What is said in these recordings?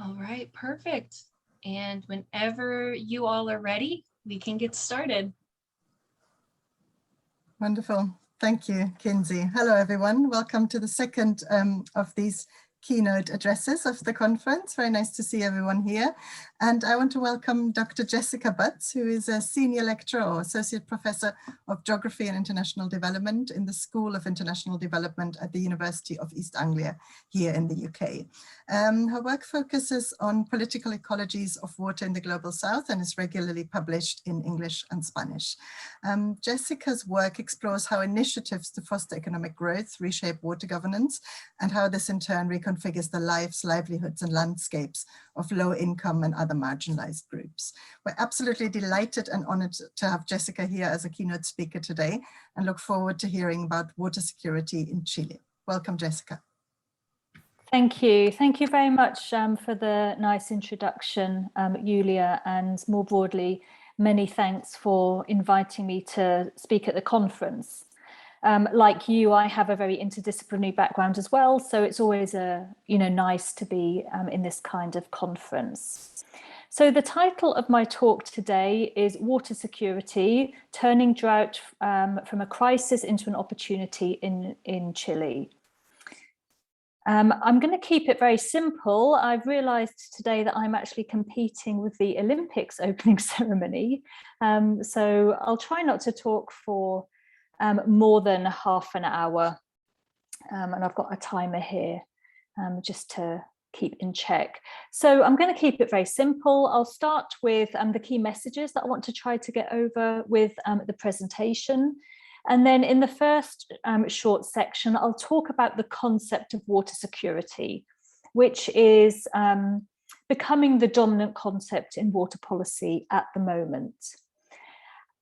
All right, perfect. And whenever you all are ready, we can get started. Wonderful. Thank you, Kinsey. Hello, everyone. Welcome to the second of these keynote addresses of the conference. Very nice to see everyone here. And I want to welcome Dr. Jessica Butts, who is a senior lecturer or associate professor of geography and international development in the School of International Development at the University of East Anglia here in the UK. Her work focuses on political ecologies of water in the global south and is regularly published in English and Spanish. Jessica's work explores how initiatives to foster economic growth reshape water governance and how this in turn reconfigures the lives, livelihoods and landscapes of low income and other marginalized groups. We're absolutely delighted and honored to have Jessica here as a keynote speaker today and look forward to hearing about water security in Chile. Welcome, Jessica. Thank you. Thank you very much for the nice introduction, Julia, and more broadly, many thanks for inviting me to speak at the conference. Like you, I have a very interdisciplinary background as well, so it's always nice to be in this kind of conference. So the title of my talk today is Water Security, Turning Drought from a Crisis into an Opportunity in Chile. I'm going to keep it very simple. I've realized today that I'm actually competing with the Olympics opening ceremony. So I'll try not to talk for more than half an hour. And I've got a timer here just to keep in check. So I'm going to keep it very simple. I'll start with the key messages that I want to try to get over with the presentation. And then in the first short section, I'll talk about the concept of water security, which is becoming the dominant concept in water policy at the moment.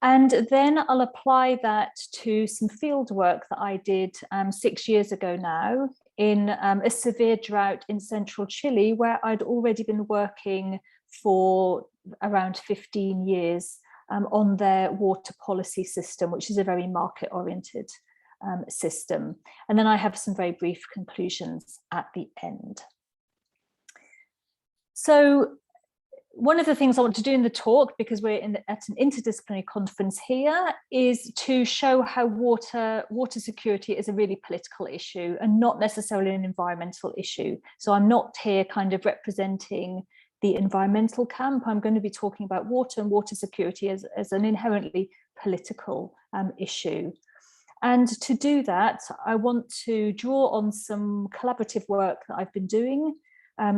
And then I'll apply that to some field work that I did 6 years ago now in a severe drought in central Chile, where I'd already been working for around 15 years on their water policy system, which is a very market-oriented system. And then I have some very brief conclusions at the end. So one of the things I want to do in the talk, because we're at an interdisciplinary conference here, is to show how water security is a really political issue and not necessarily an environmental issue. So I'm not here kind of representing the environmental camp. I'm going to be talking about water and water security as an inherently political issue. And to do that, I want to draw on some collaborative work that I've been doing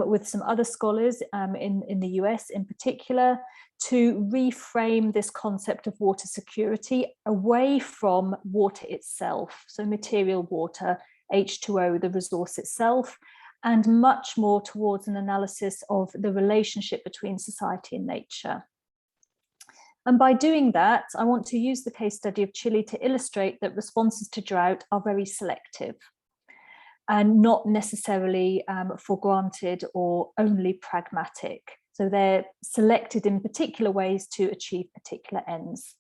with some other scholars in the US in particular, to reframe this concept of water security away from water itself, so material water, H2O, the resource itself, and much more towards an analysis of the relationship between society and nature. And by doing that, I want to use the case study of Chile to illustrate that responses to drought are very selective and not necessarily for granted or only pragmatic. So they're selected in particular ways to achieve particular ends.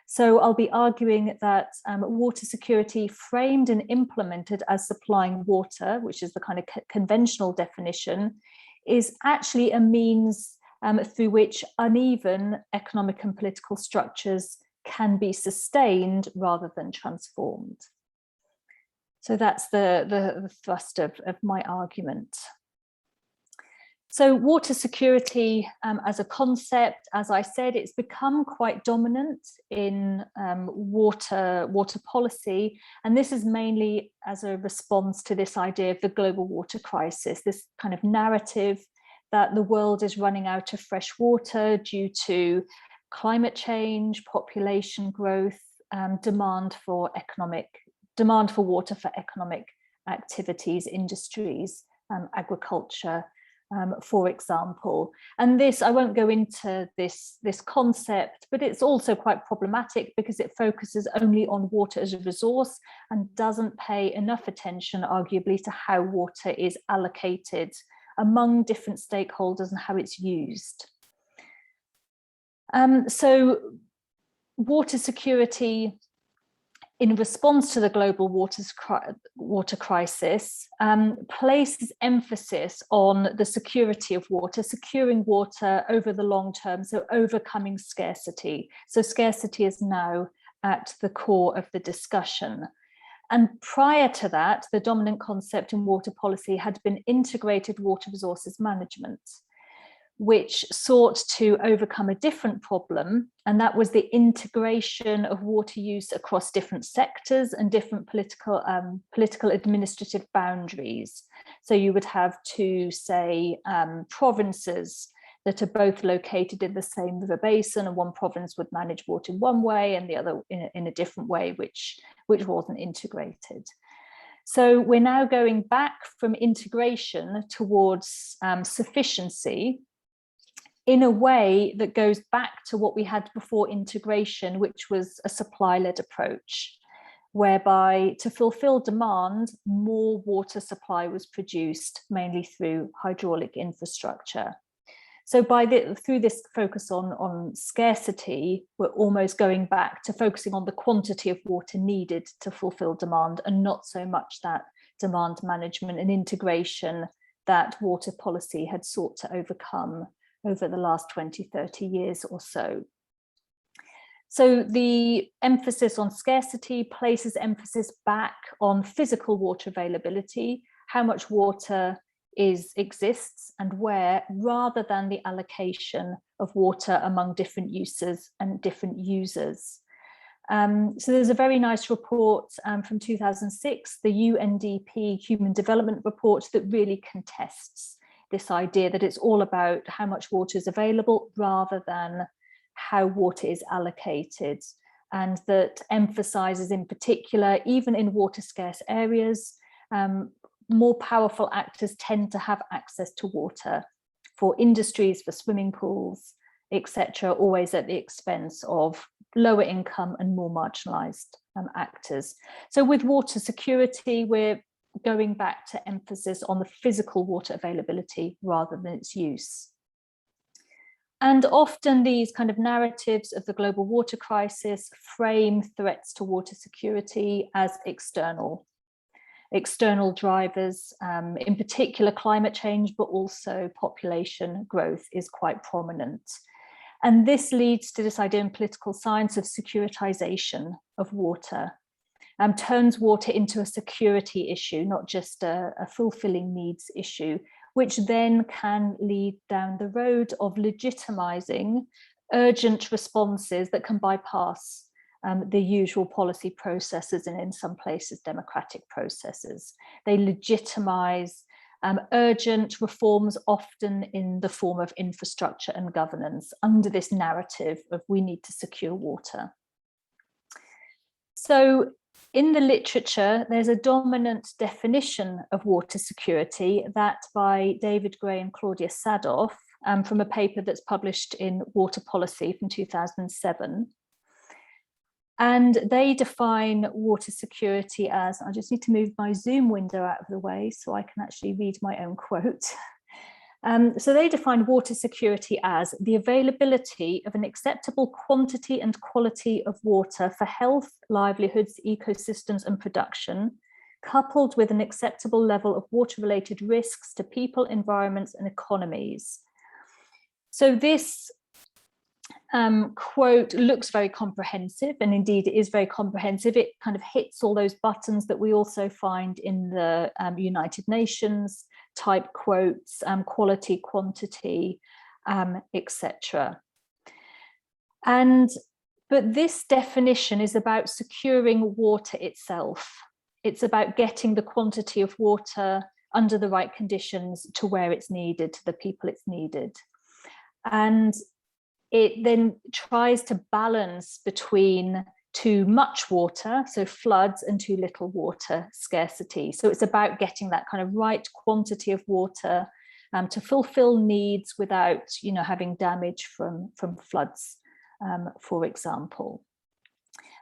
So I'll be arguing that water security framed and implemented as supplying water, which is the kind of conventional definition, is actually a means through which uneven economic and political structures can be sustained rather than transformed. So that's the thrust of my argument. So water security as a concept, as I said, it's become quite dominant in water policy. And this is mainly as a response to this idea of the global water crisis, this kind of narrative that the world is running out of fresh water due to climate change, population growth, demand for water for economic activities, industries, agriculture, for example. And this, I won't go into this concept, but it's also quite problematic because it focuses only on water as a resource and doesn't pay enough attention, arguably, to how water is allocated among different stakeholders and how it's used. So water security in response to the global water crisis, places emphasis on the security of water, securing water over the long term, so overcoming scarcity. So scarcity is now at the core of the discussion. And prior to that, the dominant concept in water policy had been integrated water resources management, which sought to overcome a different problem, and that was the integration of water use across different sectors and different political administrative boundaries. So you would have two, say, provinces that are both located in the same river basin, and one province would manage water in one way and the other in a different way, which wasn't integrated. So we're now going back from integration towards sufficiency, in a way that goes back to what we had before integration, which was a supply-led approach, whereby to fulfill demand, more water supply was produced, mainly through hydraulic infrastructure. So through this focus on scarcity, we're almost going back to focusing on the quantity of water needed to fulfill demand, and not so much that demand management and integration that water policy had sought to overcome over the last 20, 30 years or so. So the emphasis on scarcity places emphasis back on physical water availability, how much water exists and where, rather than the allocation of water among different uses and different users. So there's a very nice report from 2006, the UNDP Human Development Report, that really contests this idea that it's all about how much water is available rather than how water is allocated, and that emphasizes in particular, even in water scarce areas, more powerful actors tend to have access to water for industries, for swimming pools, etc., always at the expense of lower income and more marginalized actors. So with water security, we're going back to emphasis on the physical water availability rather than its use. And often these kind of narratives of the global water crisis frame threats to water security as external drivers, in particular climate change, but also population growth is quite prominent. And this leads to this idea in political science of securitization of water, turns water into a security issue, not just a fulfilling needs issue, which then can lead down the road of legitimizing urgent responses that can bypass the usual policy processes and in some places democratic processes. They legitimize urgent reforms, often in the form of infrastructure and governance, under this narrative of we need to secure water. So in the literature, there's a dominant definition of water security, that by David Gray and Claudia Sadoff, from a paper that's published in Water Policy from 2007. And they define water security as, I just need to move my Zoom window out of the way so I can actually read my own quote. So they define water security as the availability of an acceptable quantity and quality of water for health, livelihoods, ecosystems, and production, coupled with an acceptable level of water-related risks to people, environments, and economies. So this quote looks very comprehensive, and indeed it is very comprehensive. It kind of hits all those buttons that we also find in the United Nations type quotes, quality, quantity, etc. But this definition is about securing water itself. It's about getting the quantity of water under the right conditions to where it's needed, to the people it's needed. And it then tries to balance between too much water, so floods, and too little water, scarcity. So it's about getting that kind of right quantity of water to fulfill needs without, having damage from floods, for example.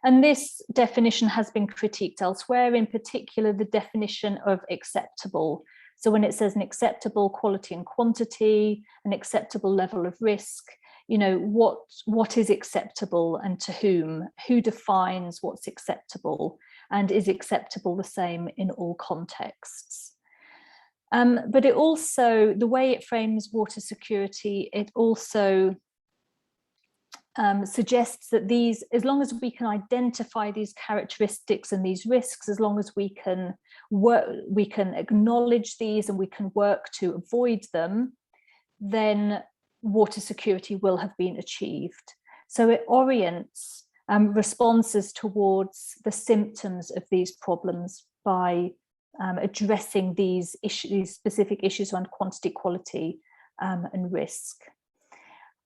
And this definition has been critiqued elsewhere, in particular the definition of acceptable. So when it says an acceptable quality and quantity, an acceptable level of risk, you know, what is acceptable and to whom, who defines what's acceptable, and is acceptable the same in all contexts. But it also, the way it frames water security, it also suggests that these, as long as we can identify these characteristics and these risks, as long as we can work, we can acknowledge these and we can work to avoid them, then water security will have been achieved. So it orients responses towards the symptoms of these problems by addressing these specific issues around quantity, quality, and risk.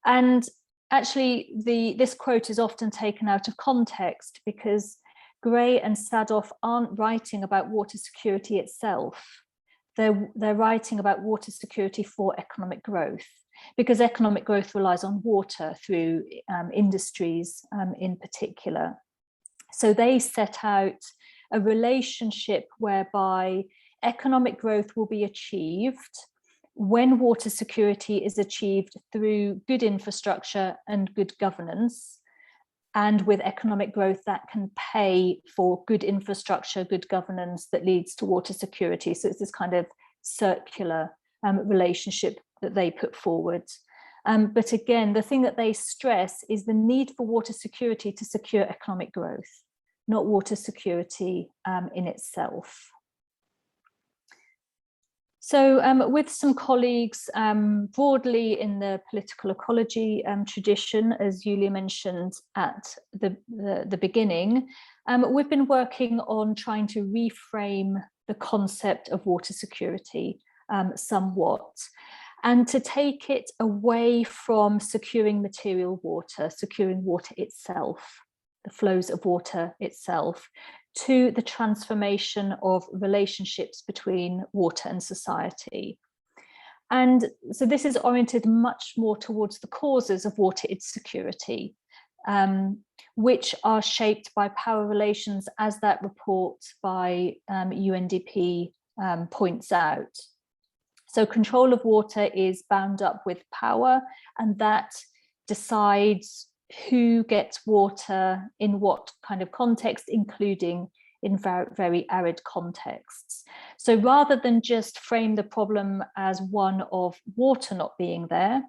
And actually, this quote is often taken out of context because Gray and Sadoff aren't writing about water security itself. They're writing about water security for economic growth, because economic growth relies on water through industries in particular. So they set out a relationship whereby economic growth will be achieved when water security is achieved through good infrastructure and good governance, and with economic growth that can pay for good infrastructure, good governance that leads to water security. So it's this kind of circular relationship that they put forward. But again, the thing that they stress is the need for water security to secure economic growth, not water security in itself. So with some colleagues broadly in the political ecology tradition, as Julia mentioned at the beginning, we've been working on trying to reframe the concept of water security somewhat, and to take it away from securing material water, securing water itself, the flows of water itself, to the transformation of relationships between water and society. And so this is oriented much more towards the causes of water insecurity, which are shaped by power relations, as that report by UNDP points out. So control of water is bound up with power, and that decides who gets water in what kind of context, including in very arid contexts. So rather than just frame the problem as one of water not being there,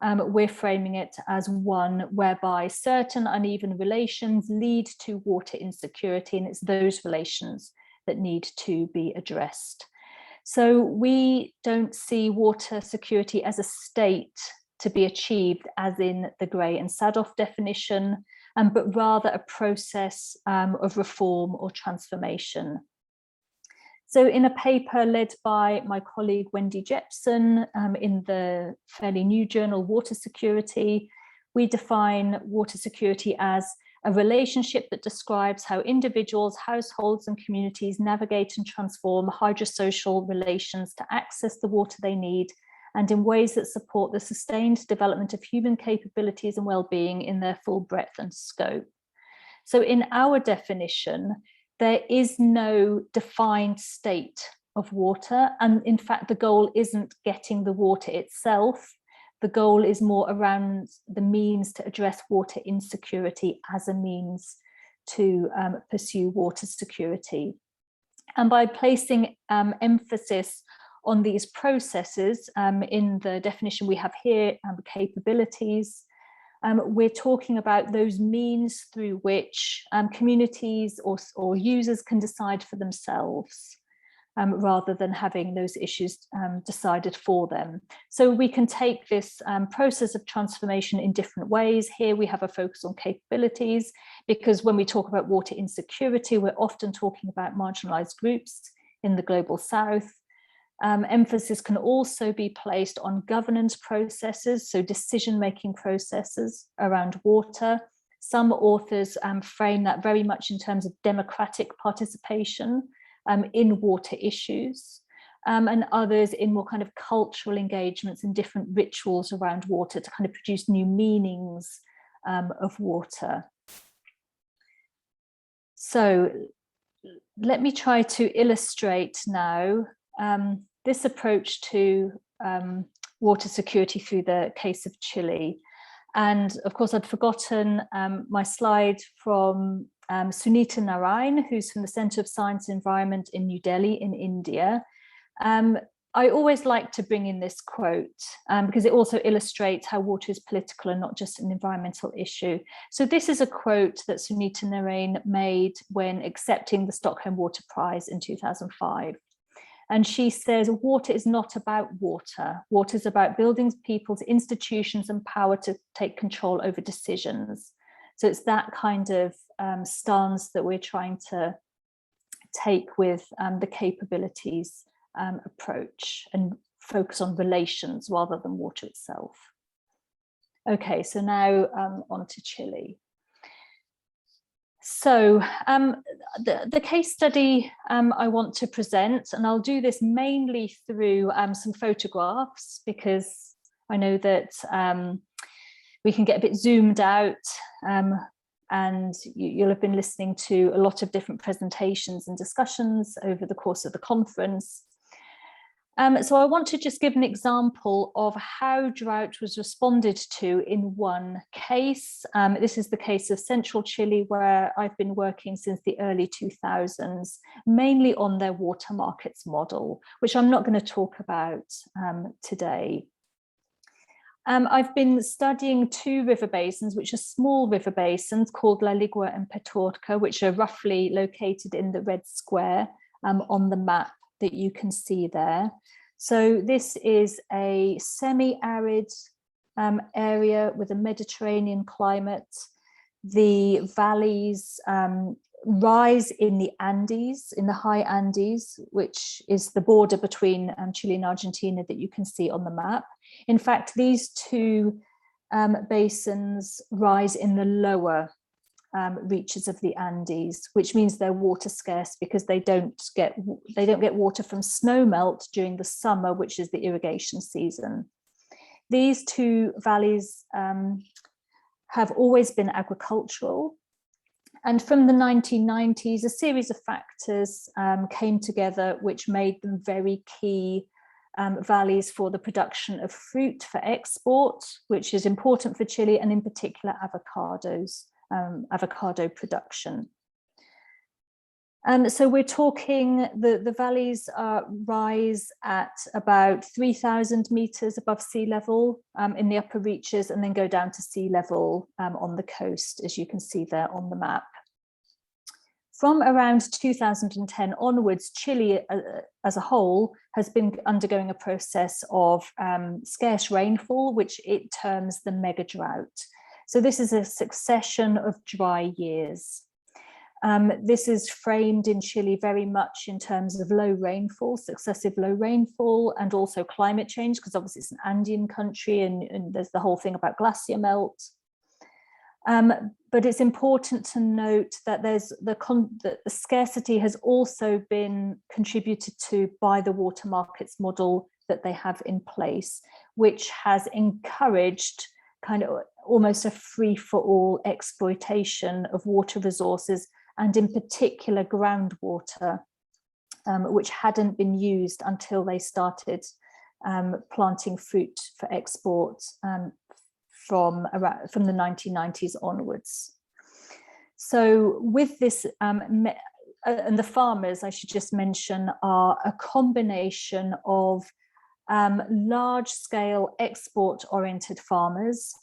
we're framing it as one whereby certain uneven relations lead to water insecurity, and it's those relations that need to be addressed. So we don't see water security as a state to be achieved as in the Gray and Sadoff definition, but rather a process of reform or transformation. So in a paper led by my colleague Wendy Jepson in the fairly new journal Water Security, we define water security as a relationship that describes how individuals, households and communities navigate and transform hydrosocial relations to access the water they need, and in ways that support the sustained development of human capabilities and well-being in their full breadth and scope. So in our definition, there is no defined state of water. And in fact, the goal isn't getting the water itself. The goal is more around the means to address water insecurity as a means to pursue water security. And by placing emphasis on these processes in the definition we have here, capabilities, we're talking about those means through which communities or users can decide for themselves, rather than having those issues decided for them. So we can take this process of transformation in different ways. Here we have a focus on capabilities, because when we talk about water insecurity, we're often talking about marginalized groups in the global south. Emphasis can also be placed on governance processes, so decision-making processes around water. Some authors frame that very much in terms of democratic participation in water issues, and others in more kind of cultural engagements and different rituals around water to kind of produce new meanings of water. So let me try to illustrate now this approach to water security through the case of Chile. And of course, I'd forgotten my slide from Sunita Narain, who's from the Centre of Science and Environment in New Delhi in India. I always like to bring in this quote because it also illustrates how water is political and not just an environmental issue. So this is a quote that Sunita Narain made when accepting the Stockholm Water Prize in 2005. And she says, water is not about water. Water is about building people's institutions and power to take control over decisions. So it's that kind of stance that we're trying to take with the capabilities approach and focus on relations rather than water itself. Okay, so now on to Chile. So the case study I want to present, and I'll do this mainly through some photographs because I know that we can get a bit zoomed out and you'll have been listening to a lot of different presentations and discussions over the course of the conference. So I want to just give an example of how drought was responded to in one case. This is the case of central Chile, where I've been working since the early 2000s, mainly on their water markets model, which I'm not going to talk about today. I've been studying two river basins, which are small river basins called La Ligua and Petorca, which are roughly located in the red square on the map that you can see there. So this is a semi-arid area with a Mediterranean climate. The valleys rise in the Andes, in the high Andes, which is the border between Chile and Argentina that you can see on the map. In fact, these two basins rise in the lower reaches of the Andes, which means they're water scarce because they don't get water from snowmelt during the summer, which is the irrigation season. These two valleys have always been agricultural, and from the 1990s, a series of factors came together which made them very key valleys for the production of fruit for export, which is important for Chile, and in particular avocados. Avocado production. So we're talking, the valleys rise at about 3,000 meters above sea level in the upper reaches, and then go down to sea level on the coast, as you can see there on the map. From around 2010 onwards, Chile as a whole has been undergoing a process of scarce rainfall, which it terms the mega drought. So this is a succession of dry years. This is framed in Chile very much in terms of low rainfall, successive low rainfall, and also climate change, because obviously it's an Andean country and there's the whole thing about glacier melt. But it's important to note that there's the scarcity has also been contributed to by the water markets model that they have in place, which has encouraged kind of almost a free-for-all exploitation of water resources, and in particular groundwater, which hadn't been used until they started planting fruit for export from the 1990s onwards. So with this, and the farmers, I should just mention, are a combination of large-scale export-oriented farmers,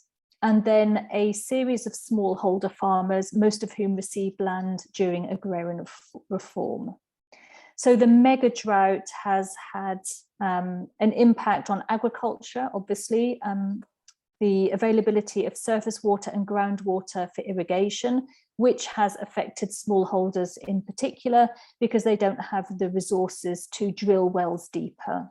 and then a series of smallholder farmers, most of whom received land during agrarian reform. So the mega drought has had an impact on agriculture, obviously, the availability of surface water and groundwater for irrigation, which has affected smallholders in particular, because they don't have the resources to drill wells deeper,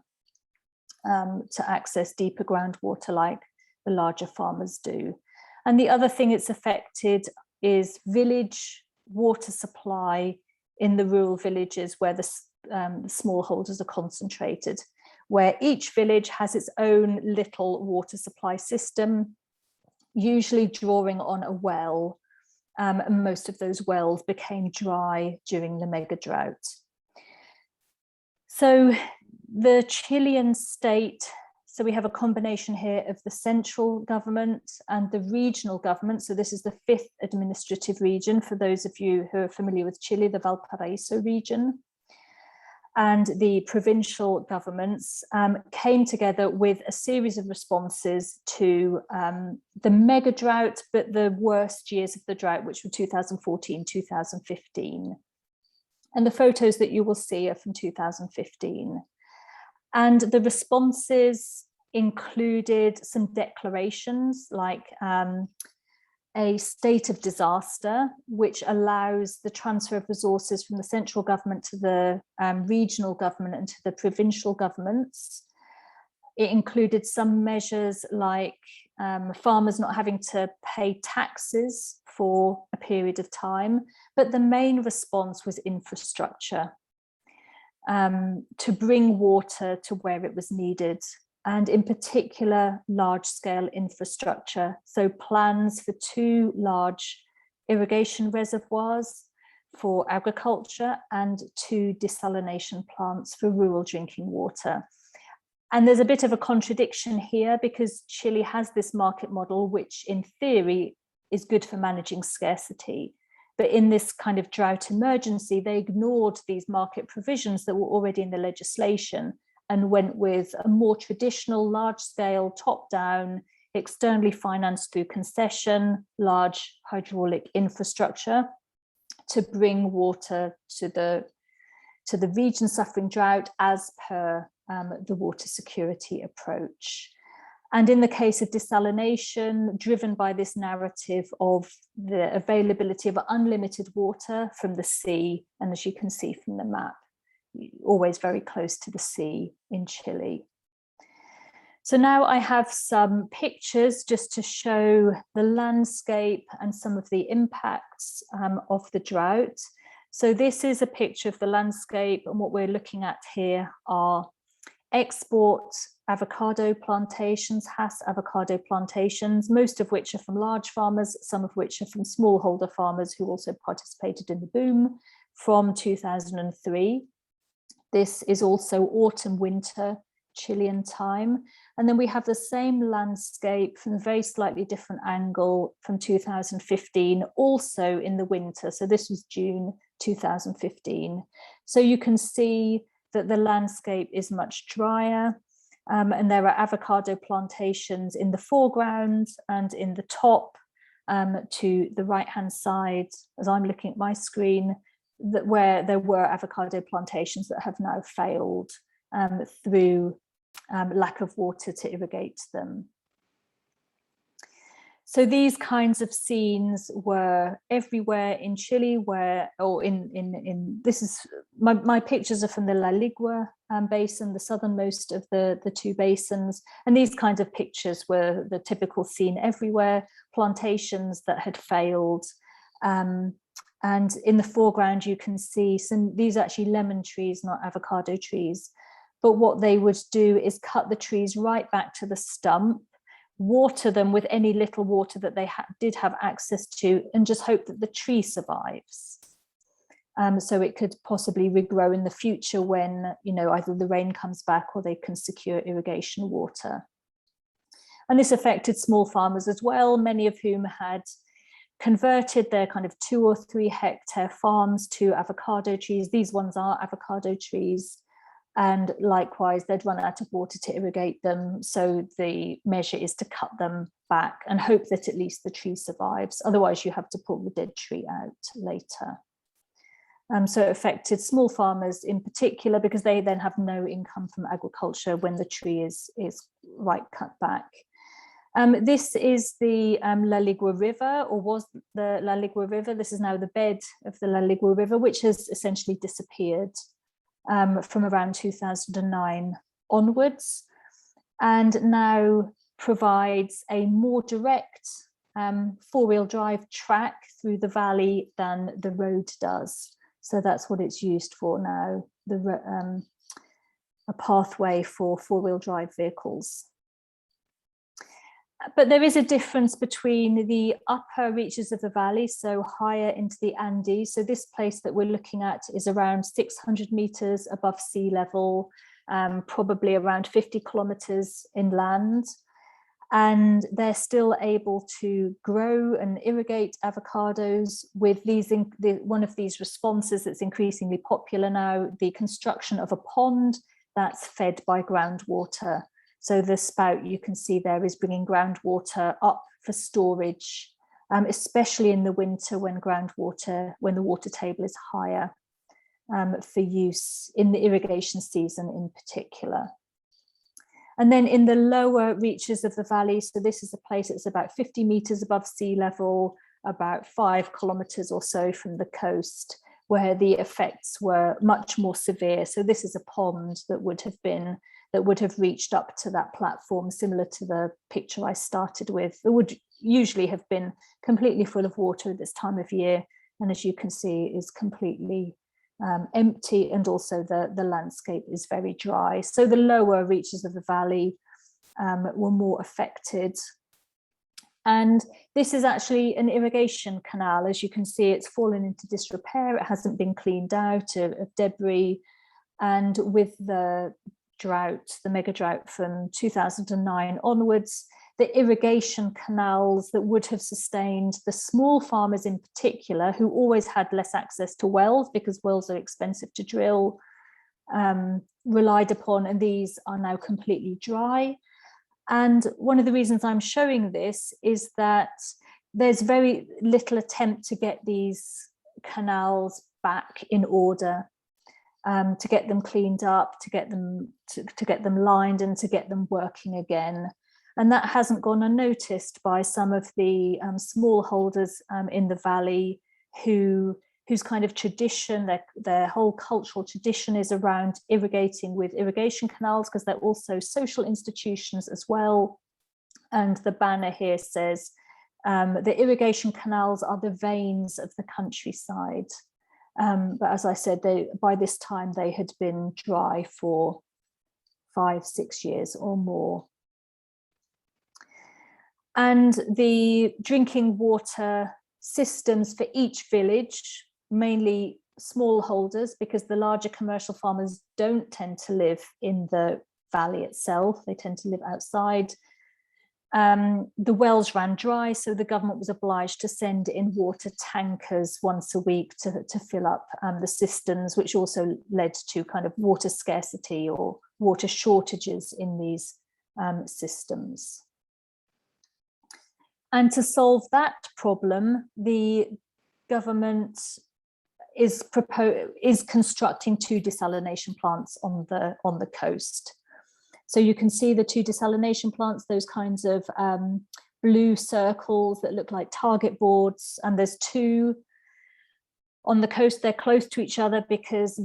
to access deeper groundwater like the larger farmers do. And the other thing it's affected is village water supply in the rural villages where the smallholders are concentrated, where each village has its own little water supply system, usually drawing on a well. And most of those wells became dry during the mega drought. So the Chilean state So we have a combination here of the central government and the regional government. So this is the 5th administrative region, for those of you who are familiar with Chile, the Valparaiso region. And the provincial governments came together with a series of responses to the mega drought, but the worst years of the drought, which were 2014, 2015. And the photos that you will see are from 2015. And the responses included some declarations like a state of disaster, which allows the transfer of resources from the central government to the regional government and to the provincial governments. It included some measures like farmers not having to pay taxes for a period of time, but the main response was infrastructure, to bring water to where it was needed, and in particular, large-scale infrastructure. So plans for 2 large irrigation reservoirs for agriculture and 2 desalination plants for rural drinking water. And there's a bit of a contradiction here, because Chile has this market model, which in theory is good for managing scarcity. But in this kind of drought emergency, they ignored these market provisions that were already in the legislation and went with a more traditional, large-scale, top-down, externally financed through concession, large hydraulic infrastructure to bring water to the region suffering drought as per the water security approach. And in the case of desalination, driven by this narrative of the availability of unlimited water from the sea, and as you can see from the map, always very close to the sea in Chile. So now I have some pictures just to show the landscape and some of the impacts of the drought. So this is a picture of the landscape, and what we're looking at here are export avocado plantations, Hass avocado plantations, most of which are from large farmers, some of which are from smallholder farmers who also participated in the boom from 2003. This is also autumn-winter Chilean time. And then we have the same landscape from a very slightly different angle from 2015, also in the winter. So this was June 2015. So you can see that the landscape is much drier, and there are avocado plantations in the foreground and in the top to the right-hand side, as I'm looking at my screen, that where there were avocado plantations that have now failed through lack of water to irrigate them. So these kinds of scenes were everywhere in Chile, this is, my pictures are from the La Ligua basin, the southernmost of the 2 basins. And these kinds of pictures were the typical scene everywhere, plantations that had failed. And in the foreground, you can see these are actually lemon trees, not avocado trees. But what they would do is cut the trees right back to the stump, water them with any little water that they did have access to, and just hope that the tree survives. So it could possibly regrow in the future when, either the rain comes back or they can secure irrigation water. And this affected small farmers as well, many of whom had converted their kind of 2 or 3 hectare farms to avocado trees. These ones are avocado trees. And likewise, they'd run out of water to irrigate them. So the measure is to cut them back and hope that at least the tree survives. Otherwise, you have to pull the dead tree out later. So it affected small farmers in particular, because they then have no income from agriculture when the tree is right cut back. This is the La Ligua River, or was the La Ligua River. This is now the bed of the La Ligua River, which has essentially disappeared from around 2009 onwards, and now provides a more direct 4-wheel drive track through the valley than the road does. So that's what it's used for now, a pathway for 4-wheel drive vehicles. But there is a difference between the upper reaches of the valley, so higher into the Andes. So this place that we're looking at is around 600 meters above sea level. probably around 50 kilometers inland. And they're still able to grow and irrigate avocados with one of these responses that's increasingly popular now, the construction of a pond that's fed by groundwater. So the spout you can see there is bringing groundwater up for storage, especially in the winter when the water table is higher, for use in the irrigation season in particular. And then in the lower reaches of the valley, so this is a place that's about 50 meters above sea level, about 5 kilometers or so from the coast, where the effects were much more severe. So this is a pond that would have reached up to that platform, similar to the picture I started with. It would usually have been completely full of water at this time of year, and as you can see, is completely empty, and also the landscape is very dry. So the lower reaches of the valley were more affected. And this is actually an irrigation canal. As you can see, it's fallen into disrepair. It hasn't been cleaned out of debris. And with the drought, the mega drought from 2009 onwards, the irrigation canals that would have sustained the small farmers in particular, who always had less access to wells because wells are expensive to drill, relied upon, and these are now completely dry. And one of the reasons I'm showing this is that there's very little attempt to get these canals back in order, to get them cleaned up, to get them lined, and to get them working again. And that hasn't gone unnoticed by some of the smallholders in the valley whose kind of tradition, their whole cultural tradition is around irrigating with irrigation canals, because they're also social institutions as well. And the banner here says, the irrigation canals are the veins of the countryside. But as I said, by this time they had been dry for 5-6 years or more. And the drinking water systems for each village, mainly smallholders, because the larger commercial farmers don't tend to live in the valley itself, they tend to live outside. The wells ran dry, so the government was obliged to send in water tankers once a week to fill up the cisterns, which also led to kind of water scarcity or water shortages in these systems. And to solve that problem, the government is constructing 2 desalination plants on the coast. So you can see the 2 desalination plants, those kinds of blue circles that look like target boards, and there's 2 on the coast. They're close to each other because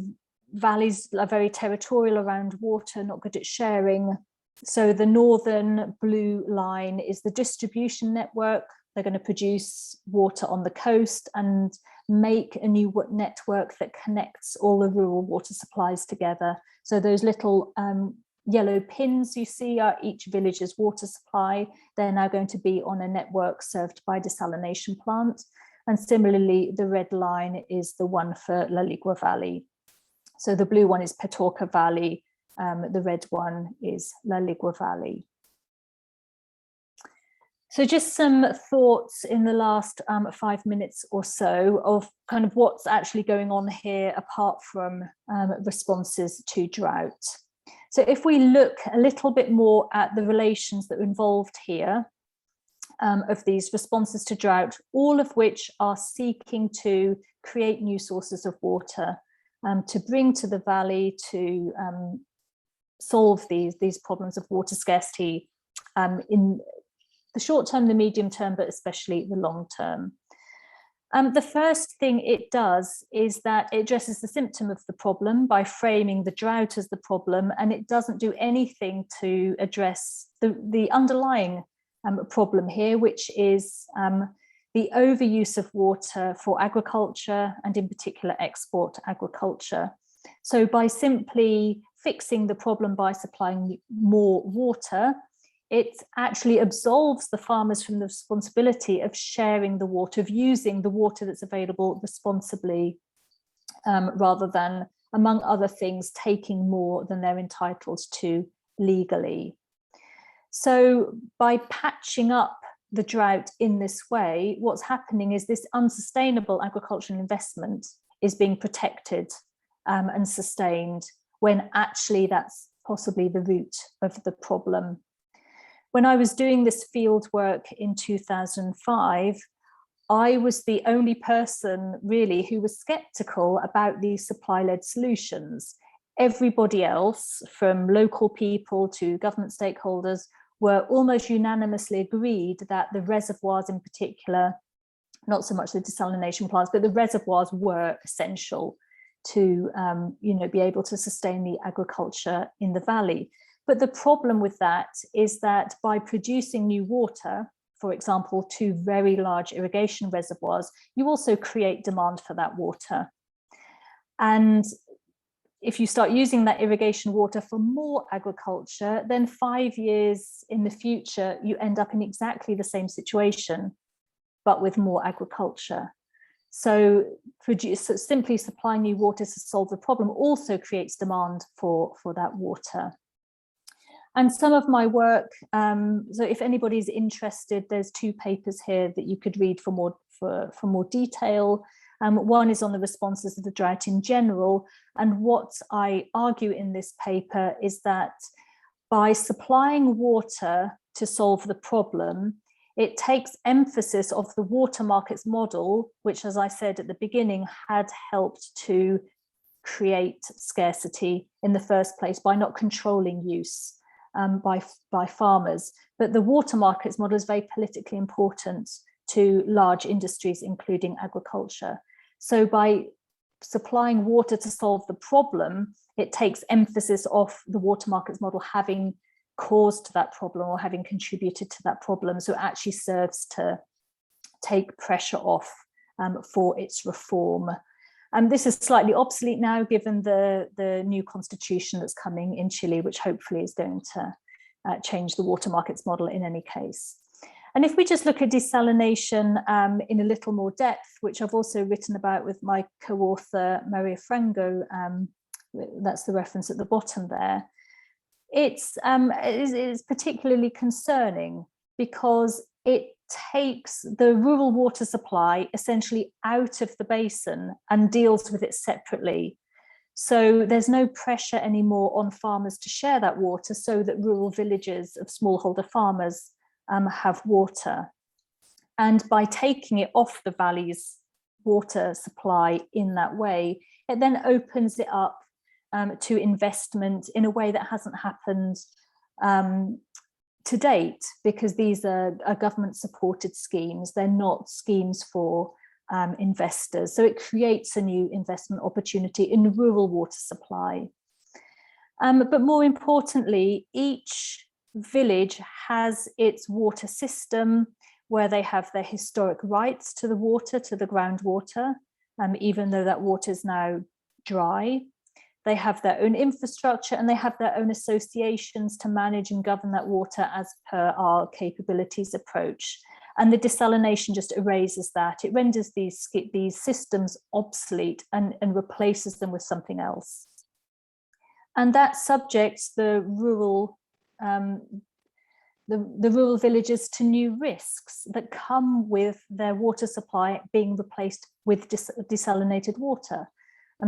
valleys are very territorial around water, not good at sharing. So the northern blue line is the distribution network. They're going to produce water on the coast and make a new network that connects all the rural water supplies together. So those little yellow pins you see are each village's water supply. They're now going to be on a network served by desalination plant. And similarly, the red line is the one for La Ligua Valley. So the blue one is Petorca Valley. The red one is La Ligua Valley. So just some thoughts in the last 5 minutes or so of kind of what's actually going on here apart from responses to drought. So if we look a little bit more at the relations that are involved here of these responses to drought, all of which are seeking to create new sources of water, to bring to the valley, to solve these problems of water scarcity in the short term, the medium term, but especially the long term. The first thing it does is that it addresses the symptom of the problem by framing the drought as the problem, and it doesn't do anything to address the underlying problem here, which is the overuse of water for agriculture, and in particular export agriculture. So by simply fixing the problem by supplying more water, it actually absolves the farmers from the responsibility of sharing the water, of using the water that's available responsibly, rather than among other things, taking more than they're entitled to legally. So by patching up the drought in this way, what's happening is this unsustainable agricultural investment is being protected and sustained, when actually that's possibly the root of the problem. When I was doing this field work in 2005, I was the only person really who was skeptical about these supply-led solutions. Everybody else, from local people to government stakeholders, were almost unanimously agreed that the reservoirs in particular, not so much the desalination plants, but the reservoirs were essential to be able to sustain the agriculture in the valley. But the problem with that is that by producing new water, for example, 2 very large irrigation reservoirs, you also create demand for that water. And if you start using that irrigation water for more agriculture, then 5 years in the future, you end up in exactly the same situation, but with more agriculture. So simply supplying new water to solve the problem also creates demand for that water. And some of my work, so if anybody's interested, there's 2 papers here that you could read for more detail. One is on the responses to the drought in general. And what I argue in this paper is that by supplying water to solve the problem, it takes emphasis of the water markets model, which, as I said at the beginning, had helped to create scarcity in the first place by not controlling use by farmers. But the water markets model is very politically important to large industries, including agriculture. So by supplying water to solve the problem, it takes emphasis off the water markets model having caused that problem or having contributed to that problem. So it actually serves to take pressure off for its reform. This is slightly obsolete now, given the new constitution that's coming in Chile, which hopefully is going to change the water markets model in any case. And if we just look at desalination in a little more depth, which I've also written about with my co-author, Maria Frango, that's the reference at the bottom there, it is particularly concerning because it takes the rural water supply essentially out of the basin and deals with it separately. So there's no pressure anymore on farmers to share that water so that rural villages of smallholder farmers have water. And by taking it off the valley's water supply in that way, it then opens it up to investment in a way that hasn't happened to date, because these are government supported schemes. They're not schemes for investors. So it creates a new investment opportunity in rural water supply. But more importantly, each village has its water system where they have their historic rights to the water, to the groundwater, even though that water is now dry. They have their own infrastructure and they have their own associations to manage and govern that water as per our capabilities approach. And the desalination just erases that. It renders these systems obsolete and replaces them with something else. And that subjects the rural villages to new risks that come with their water supply being replaced with desalinated water.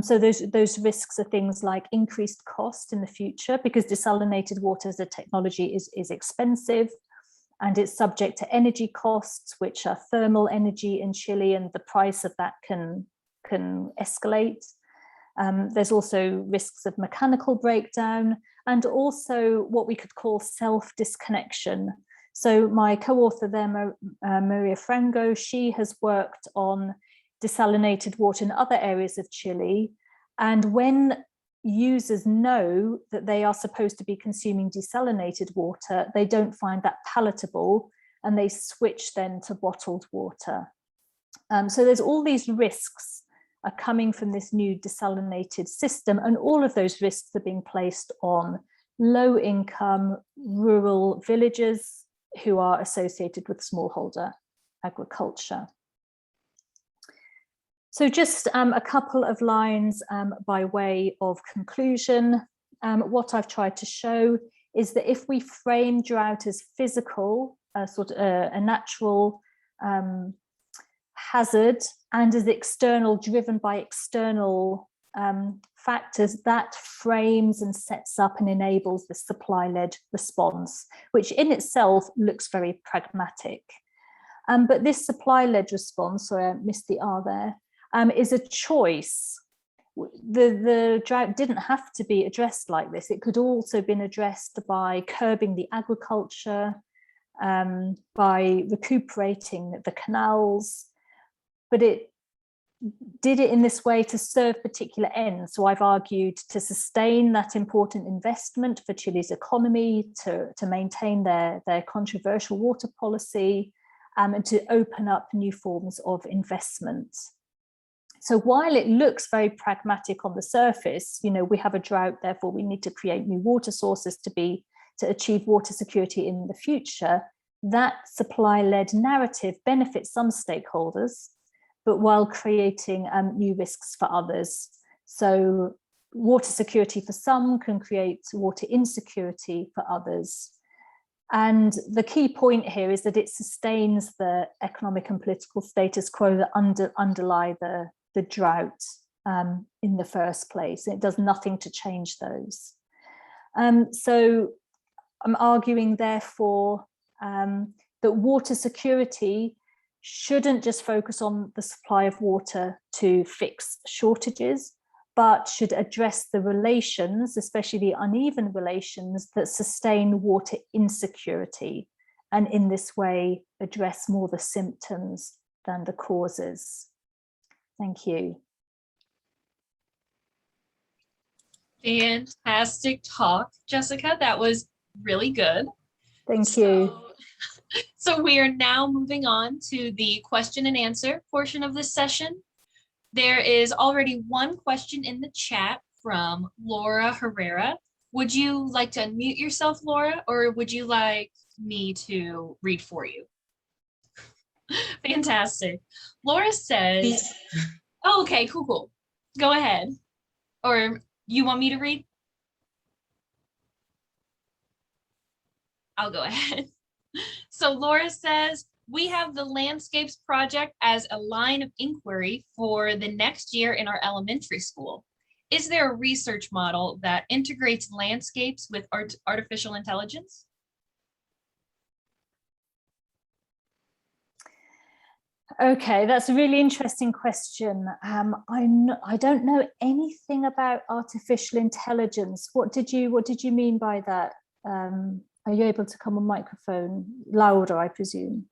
So those risks are things like increased cost in the future, because desalinated water as a technology is expensive and it's subject to energy costs, which are thermal energy in Chile, and the price of that can escalate. There's also risks of mechanical breakdown and also what we could call self-disconnection. So my co-author there, Maria Frango, she has worked on desalinated water in other areas of Chile. And when users know that they are supposed to be consuming desalinated water, they don't find that palatable and they switch then to bottled water. So there's all these risks are coming from this new desalinated system, and all of those risks are being placed on low income rural villages who are associated with smallholder agriculture. So just a couple of lines by way of conclusion. What I've tried to show is that if we frame drought as physical, sort of a natural hazard, and as external, driven by external factors, that frames and sets up and enables the supply-led response, which in itself looks very pragmatic. But this supply-led response, sorry, I missed the R there, is a choice. The drought didn't have to be addressed like this. It could also have been addressed by curbing the agriculture, by recuperating the canals, but it did it in this way to serve particular ends. So I've argued to sustain that important investment for Chile's economy, to maintain their controversial water policy, and to open up new forms of investment. So while it looks very pragmatic on the surface, you know, we have a drought, therefore we need to create new water sources to achieve water security in the future, that supply-led narrative benefits some stakeholders, but while creating new risks for others. So water security for some can create water insecurity for others. And the key point here is that it sustains the economic and political status quo that underlie the drought in the first place. It does nothing to change those. So I'm arguing, therefore, that water security shouldn't just focus on the supply of water to fix shortages, but should address the relations, especially the uneven relations that sustain water insecurity, and in this way address more the symptoms than the causes. Thank you. Fantastic talk, Jessica. That was really good. Thank you. So we are now moving on to the question and answer portion of this session. There is already one question in the chat from Laura Herrera. Would you like to unmute yourself, Laura, or would you like me to read for you? Fantastic. Laura says, oh, okay, cool. Go ahead. Or you want me to read? I'll go ahead. So Laura says, we have the landscapes project as a line of inquiry for the next year in our elementary school. Is there a research model that integrates landscapes with artificial intelligence? Okay, that's a really interesting question. I don't know anything about artificial intelligence. What did you mean by that? Are you able to come on microphone? Louder, I presume.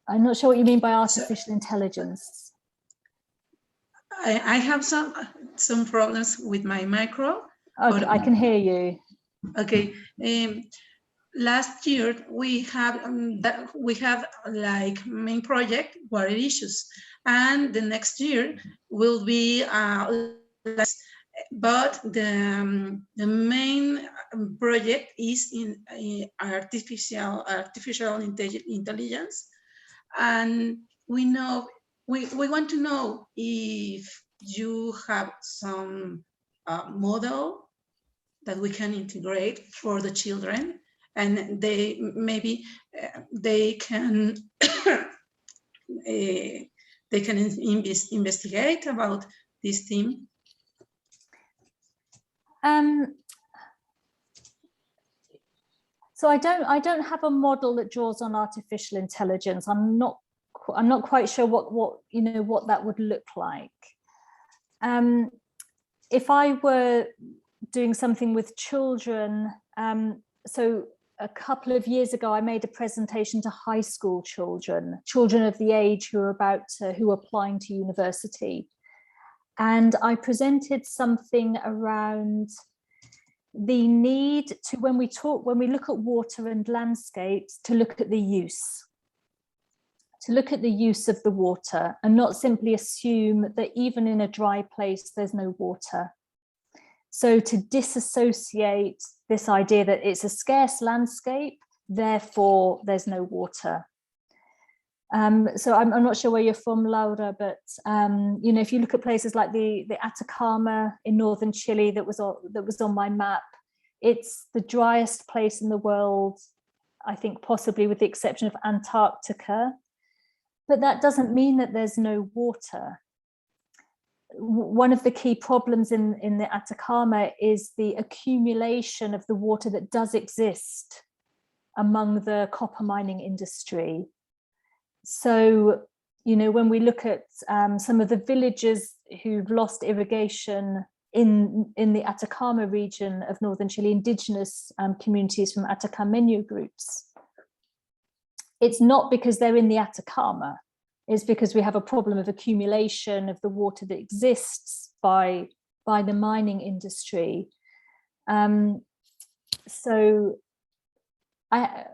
I'm not sure what you mean by artificial intelligence. I have some problems with my micro. Okay, I can hear you. Okay. Last year we have like main project water issues, and the next year will be but the main project is in artificial intelligence, and we want to know if you have some model that we can integrate for the children, and they can investigate about this theme. So I don't have a model that draws on artificial intelligence. I'm not quite sure what that would look like. If I were doing something with children, so a couple of years ago, I made a presentation to high school children of the age who are applying to university. And I presented something around the need to, when we look at water and landscapes, to look at the use of the water, and not simply assume that even in a dry place, there's no water. So to disassociate this idea that it's a scarce landscape, therefore there's no water. So I'm not sure where you're from, Laura, but you know, if you look at places like the Atacama in northern Chile that was on my map, it's the driest place in the world, I think, possibly with the exception of Antarctica. But that doesn't mean that there's no water. One of the key problems in the Atacama is the accumulation of the water that does exist among the copper mining industry. So, you know, when we look at some of the villagers who've lost irrigation in the Atacama region of northern Chile, indigenous communities from Atacameño groups, it's not because they're in the Atacama, it's because we have a problem of accumulation of the water that exists by the mining industry. So I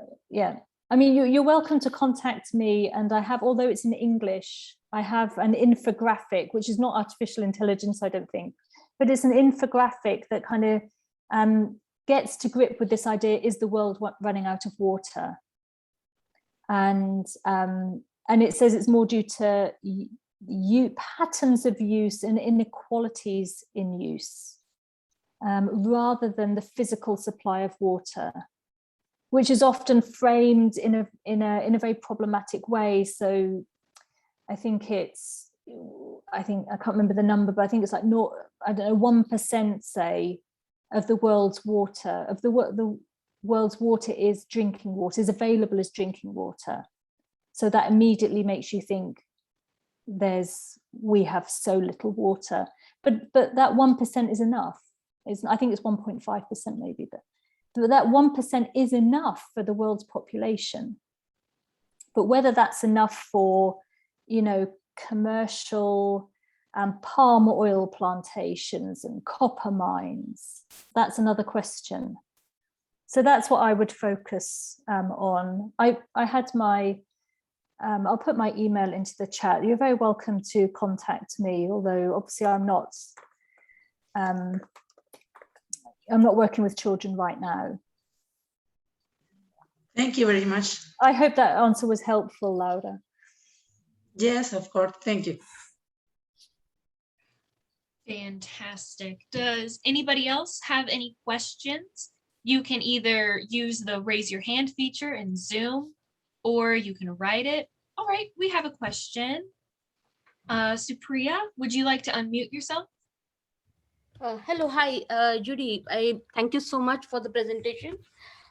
mean, you're welcome to contact me, and I have, although it's in English, I have an infographic, which is not artificial intelligence, I don't think, but it's an infographic that kind of gets to grip with this idea: is the world running out of water? And it says it's more due to patterns of use and inequalities in use, rather than the physical supply of water, which is often framed in a very problematic way. So I think I can't remember the number, but I think it's like 1%, say, of the world's water, the world's water is drinking water, is available as drinking water. So that immediately makes you think we have so little water, but that 1% is enough. I think it's 1.5% maybe, but that 1% is enough for the world's population. But whether that's enough for, you know, commercial palm oil plantations and copper mines, that's another question. So that's what I would focus on. I had my, I'll put my email into the chat. You're very welcome to contact me, although obviously I'm not working with children right now. Thank you very much. I hope that answer was helpful, Laura. Yes, of course. Thank you. Fantastic. Does anybody else have any questions? You can either use the raise your hand feature in Zoom, or you can write it. All right, we have a question. Supriya, would you like to unmute yourself? Hello, hi, Judy. I thank you so much for the presentation.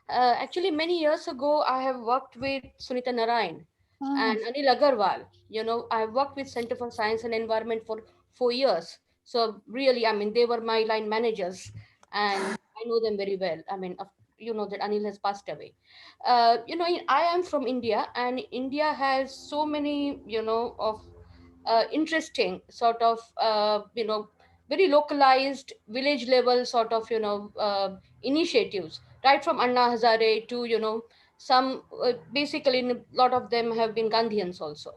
Actually, many years ago, I have worked with Sunita Narayan and Anil Agarwal. You know, I have worked with Center for Science and Environment for 4 years. So really, I mean, they were my line managers, and I know them very well. I mean, you know that Anil has passed away. You know, I am from India, and India has so many, you know, of interesting sort of, you know, very localized village level sort of, you know, initiatives, right from Anna Hazare to, you know, some basically a lot of them have been Gandhians also.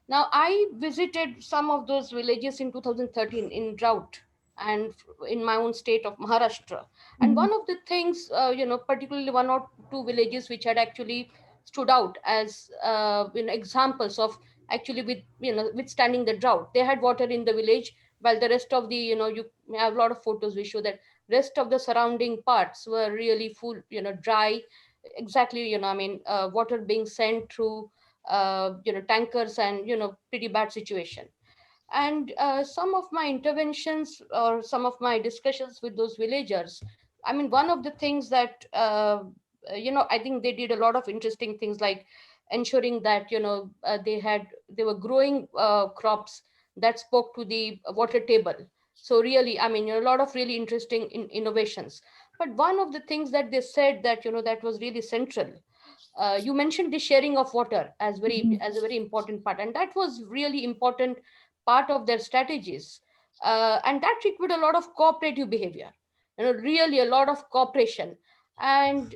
Now, I visited some of those villages in 2013 in Drought and in my own state of Maharashtra. And one of the things, you know, particularly 1 or 2 villages which had actually stood out as you know, examples of actually with, you know, withstanding the drought. They had water in the village, while the rest of the, you know, you have a lot of photos which show that rest of the surrounding parts were really full, you know, dry. Exactly, you know, I mean, water being sent through you know, tankers, and, you know, pretty bad situation. And some of my interventions or some of my discussions with those villagers, I mean, one of the things that you know, I think they did a lot of interesting things, like ensuring that, you know, they were growing crops that spoke to the water table. So really, I mean, you know, a lot of really interesting innovations. But one of the things that they said that, you know, that was really central, you mentioned the sharing of water as as a very important part, and that was really important part of their strategies, and that required a lot of cooperative behavior, you know, really a lot of cooperation. And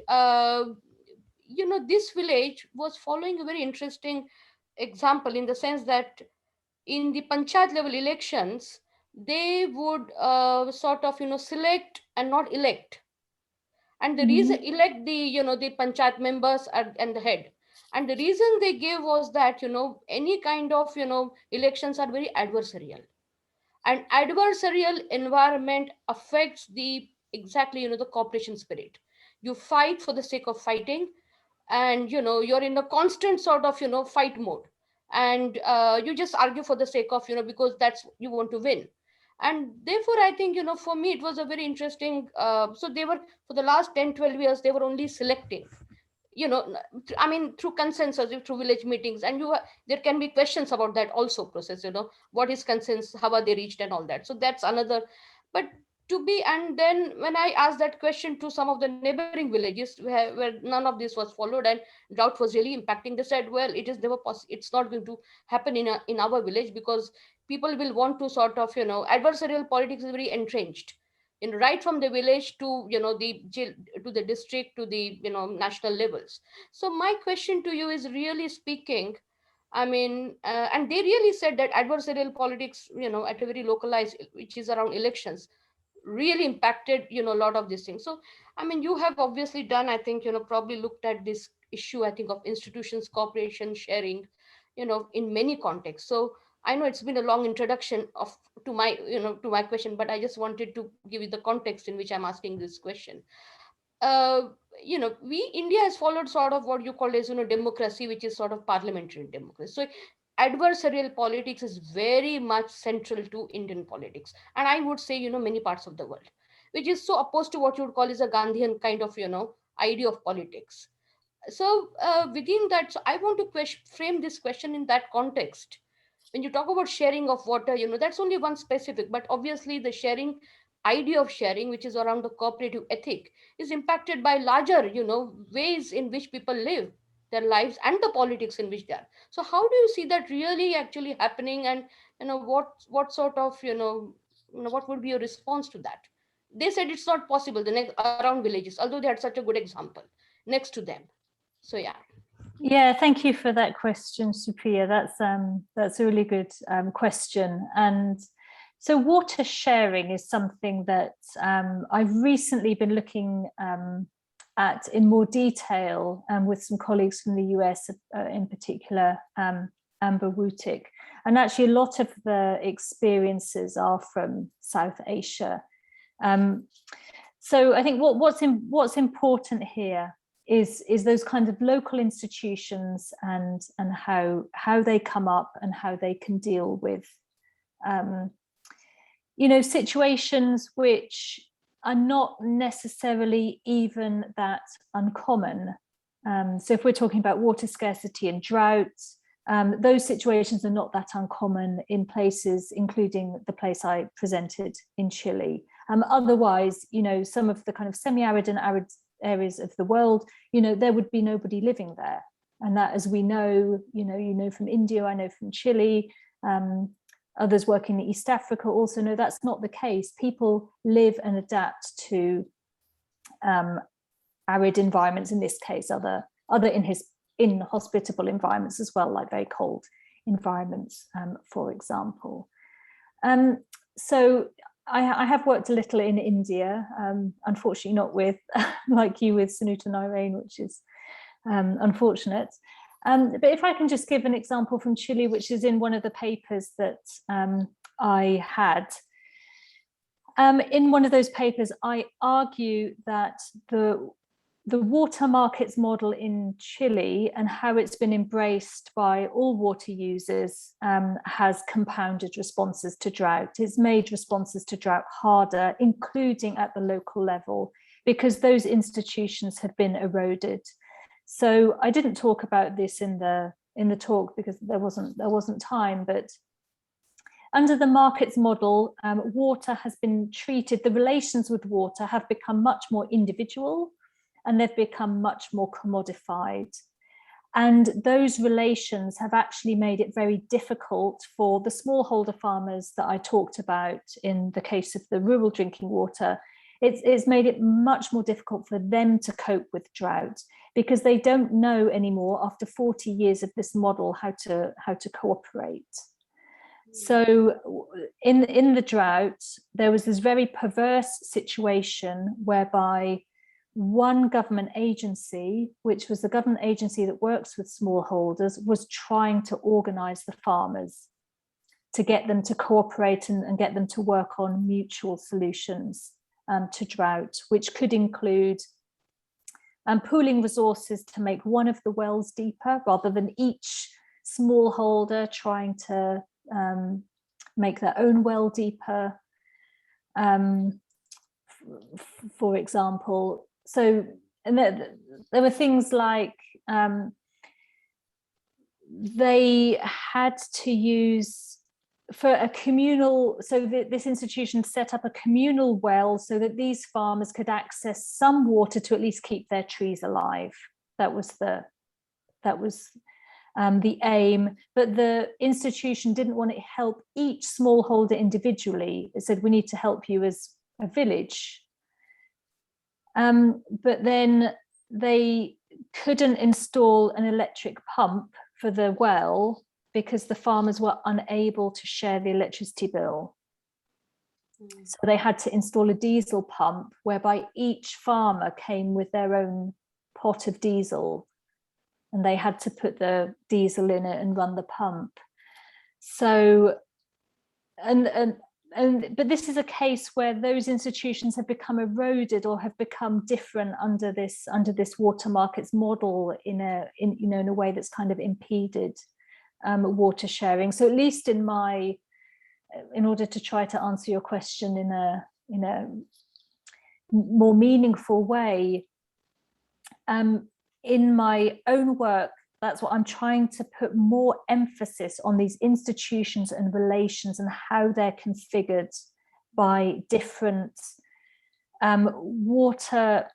you know, this village was following a very interesting example, in the sense that in the panchayat level elections, they would sort of, you know, select and not elect, and the reason elect the, you know, the panchayat members and the head, And the reason they gave was that, any kind of, elections are very adversarial. And adversarial environment affects the exactly, the cooperation spirit. You fight for the sake of fighting, and you're in a constant sort of fight mode, and you just argue for the sake of because that's you want to win. And therefore I think for me it was a very interesting, so they were, for the last 10-12 years they were only selecting, I mean through consensus, through village meetings, and there can be questions about that also process, what is consensus, how are they reached, and all that. So that's another. But to be, and then when I asked that question to some of the neighboring villages where none of this was followed and drought was really impacting, they said, well, it is never possible, it's not going to happen in our village, because people will want to sort of, adversarial politics is very entrenched, right from the village to to the district to the national levels. So my question to you is, really speaking, I mean, and they really said that adversarial politics, at a very localized, which is around elections, really impacted, a lot of these things. So, I mean, you have obviously done, I think, probably looked at this issue, I think, of institutions, cooperation, sharing, in many contexts. So I know it's been a long introduction to my, to my question, but I just wanted to give you the context in which I'm asking this question. uh, India has followed sort of what you call as democracy, which is sort of parliamentary democracy. So adversarial politics is very much central to Indian politics, and I would say many parts of the world, which is so opposed to what you would call is a Gandhian kind of idea of politics. So within that, so I want to frame this question in that context. When you talk about sharing of water, that's only one specific, but obviously the sharing idea of sharing, which is around the cooperative ethic, is impacted by larger ways in which people live their lives and the politics in which they are. So how do you see that really actually happening, and what sort of what would be your response to that? They said it's not possible the next around villages, although they had such a good example next to them. So yeah. Yeah, thank you for that question, Supriya. That's a really good question. And so water sharing is something that I've recently been looking at in more detail with some colleagues from the US, in particular, Amber Wutik. And actually a lot of the experiences are from South Asia. So I think what's important here is those kind of local institutions and how they come up and how they can deal with situations which are not necessarily even that uncommon. So if we're talking about water scarcity and drought, those situations are not that uncommon in places, including the place I presented in Chile. Otherwise, some of the kind of semi-arid and arid areas of the world, there would be nobody living there. And that, as we know, from India, I know from Chile, others working in East Africa also know that's not the case. People live and adapt to arid environments, in this case, other inhospitable environments as well, like very cold environments, for example. So I have worked a little in India, unfortunately not with, like you, with Sunita Narain, which is unfortunate. But if I can just give an example from Chile, which is in one of the papers that I had. In one of those papers, I argue that the water markets model in Chile and how it's been embraced by all water users has compounded responses to drought. It's made responses to drought harder, including at the local level, because those institutions have been eroded. So I didn't talk about this in the talk because there wasn't time, but under the markets model, water has been treated, the relations with water have become much more individual, and they've become much more commodified. And those relations have actually made it very difficult for the smallholder farmers that I talked about in the case of the rural drinking water. It's made it much more difficult for them to cope with drought, because they don't know anymore, after 40 years of this model, how to cooperate. So in the drought, there was this very perverse situation whereby one government agency, which was the government agency that works with smallholders, was trying to organize the farmers to get them to cooperate and get them to work on mutual solutions to drought, which could include pooling resources to make one of the wells deeper rather than each smallholder trying to make their own well deeper, for example. So, and there were things like they had to use for a communal, so this institution set up a communal well so that these farmers could access some water to at least keep their trees alive. That was the aim, but the institution didn't want to help each smallholder individually. It said, we need to help you as a village. But then they couldn't install an electric pump for the well because the farmers were unable to share the electricity bill. So they had to install a diesel pump whereby each farmer came with their own pot of diesel, and they had to put the diesel in it and run the pump. So, but this is a case where those institutions have become eroded or have become different under this water markets model in a way that's kind of impeded water sharing. So at least in order to try to answer your question in a more meaningful way, in my own work, that's what I'm trying to put more emphasis on, these institutions and relations and how they're configured by different water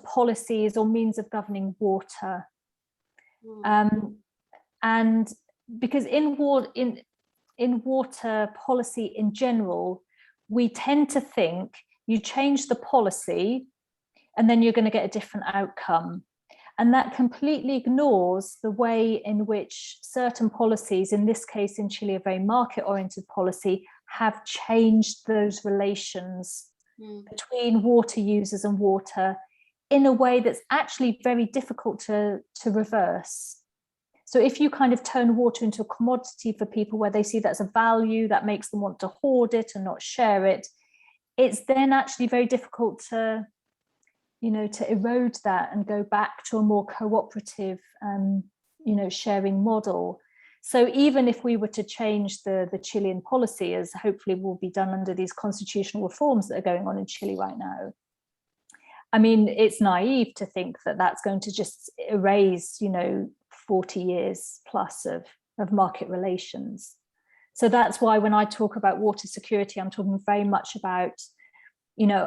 policies or means of governing water. And because in water policy in general, we tend to think you change the policy and then you're going to get a different outcome. And that completely ignores the way in which certain policies, in this case in Chile, a very market-oriented policy, have changed those relations between water users and water in a way that's actually very difficult to reverse. So if you kind of turn water into a commodity for people where they see that as a value that makes them want to hoard it and not share it, it's then actually very difficult to erode that and go back to a more cooperative, sharing model. So even if we were to change the Chilean policy, as hopefully will be done under these constitutional reforms that are going on in Chile right now, I mean, it's naive to think that that's going to just erase, 40 years plus of market relations. So that's why when I talk about water security, I'm talking very much about,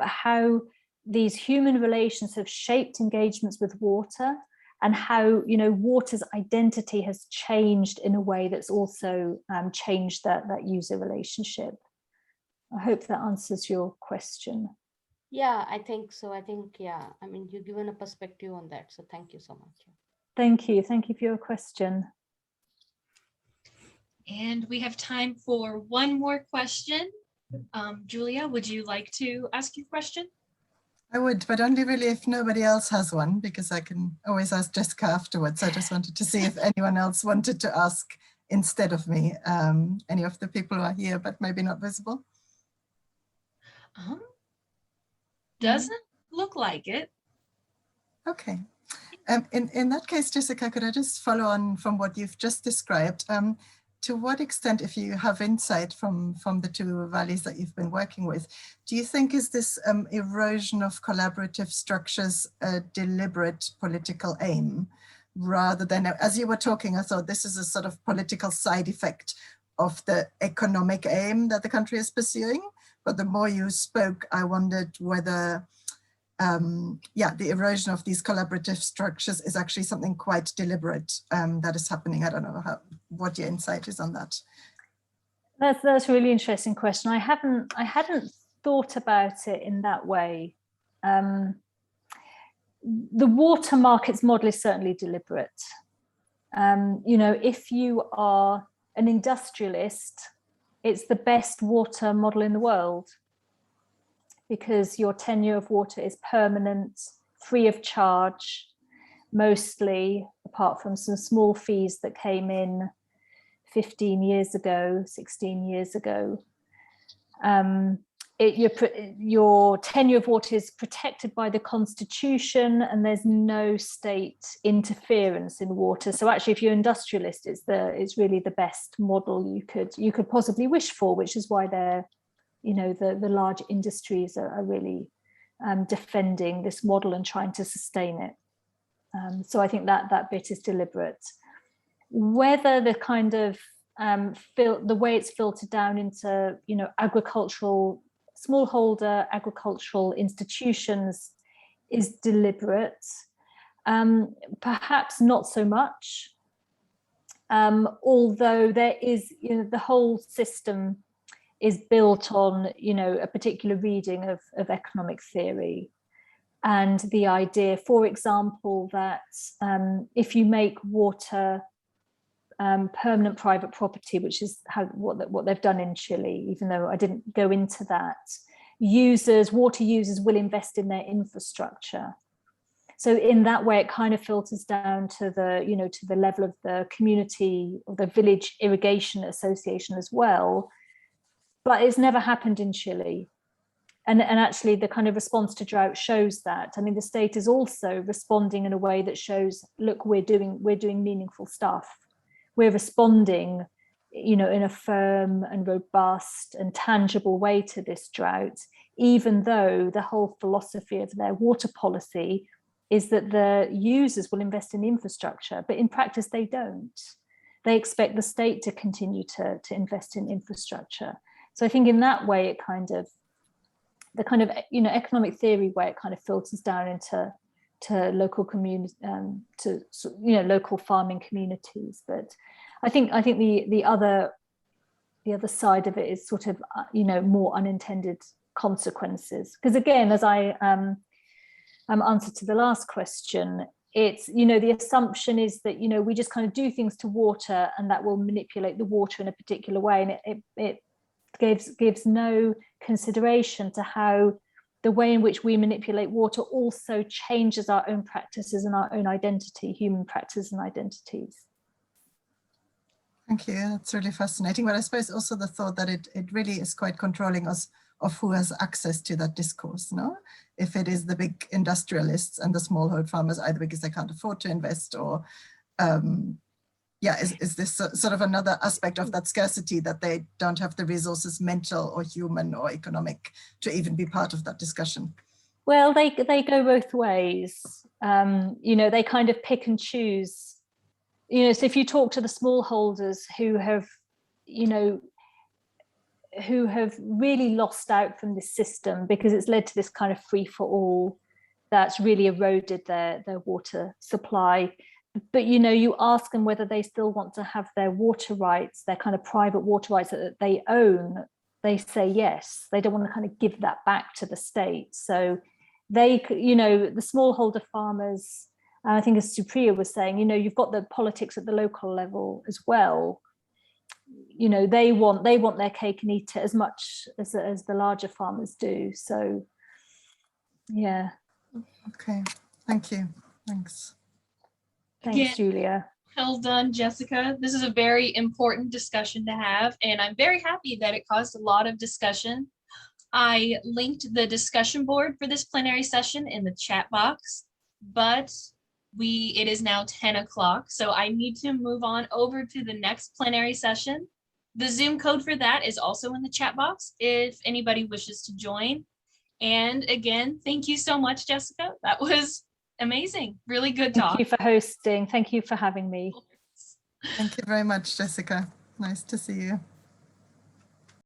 how these human relations have shaped engagements with water and how, water's identity has changed in a way that's also changed that user relationship. I hope that answers your question. Yeah, I think so. I mean, you've given a perspective on that. So thank you so much. Thank you. Thank you for your question. And we have time for one more question. Julia, would you like to ask your question? I would, but only really if nobody else has one, because I can always ask Jessica afterwards. I just wanted to see if anyone else wanted to ask instead of me, any of the people who are here, but maybe not visible. Doesn't look like it. Okay. In that case, Jessica, could I just follow on from what you've just described? To what extent, if you have insight from the two valleys that you've been working with, do you think is this erosion of collaborative structures a deliberate political aim? Rather than, as you were talking, I thought this is a sort of political side effect of the economic aim that the country is pursuing. But the more you spoke, I wondered whether the erosion of these collaborative structures is actually something quite deliberate that is happening. I don't know what your insight is on that. That's a really interesting question. I hadn't thought about it in that way. The water markets model is certainly deliberate. If you are an industrialist, it's the best water model in the world, because your tenure of water is permanent, free of charge, mostly, apart from some small fees that came in 15 years ago, 16 years ago. Your tenure of water is protected by the Constitution, and there's no state interference in water. So actually, if you're industrialist, it's really the best model you could possibly wish for, which is why they're, the large industries are really defending this model and trying to sustain it. So I think that bit is deliberate. Whether the kind of the way it's filtered down into, agricultural, smallholder agricultural institutions is deliberate, perhaps not so much, although there is, the whole system is built on, a particular reading of economic theory. And the idea, for example, that if you make water permanent private property, which is what they've done in Chile, even though I didn't go into that, water users will invest in their infrastructure. So in that way, it kind of filters down to the level of the community or the village irrigation association as well. But it's never happened in Chile. And actually the kind of response to drought shows that. I mean, the state is also responding in a way that shows, look, we're doing meaningful stuff. We're responding, in a firm and robust and tangible way to this drought, even though the whole philosophy of their water policy is that the users will invest in infrastructure, but in practice they don't. They expect the state to continue to invest in infrastructure. So I think in that way, it kind of, the kind of, economic theory where it kind of filters down into local community, local farming communities. But I think the other side of it is sort of, more unintended consequences. Because again, as I answered to the last question, it's, the assumption is that, we just kind of do things to water and that will manipulate the water in a particular way. And it gives no consideration to how the way in which we manipulate water also changes our own practices and our own identity, human practices and identities. Thank you. That's really fascinating. But I suppose also the thought that it really is quite controlling us of who has access to that discourse, no? If it is the big industrialists and the smallholder farmers, either because they can't afford to invest or, is this sort of another aspect of that scarcity, that they don't have the resources, mental or human or economic, to even be part of that discussion? Well, they go both ways. They kind of pick and choose. So if you talk to the smallholders who have really lost out from this system because it's led to this kind of free for all that's really eroded their water supply. But, you ask them whether they still want to have their water rights, their kind of private water rights that they own. They say yes. They don't want to kind of give that back to the state. So they, the smallholder farmers, and I think as Supriya was saying, you've got the politics at the local level as well. They want their cake and eat it as much as the larger farmers do. So, yeah. Okay, thank you. Thanks. Thanks, Julia. Well done, Jessica. This is a very important discussion to have, and I'm very happy that it caused a lot of discussion. I linked the discussion board for this plenary session in the chat box, but it is now 10 o'clock, so I need to move on over to the next plenary session. The Zoom code for that is also in the chat box if anybody wishes to join. And again, thank you so much, Jessica. That was amazing. Really good talk. Thank you for hosting. Thank you for having me. Thank you very much, Jessica. Nice to see you.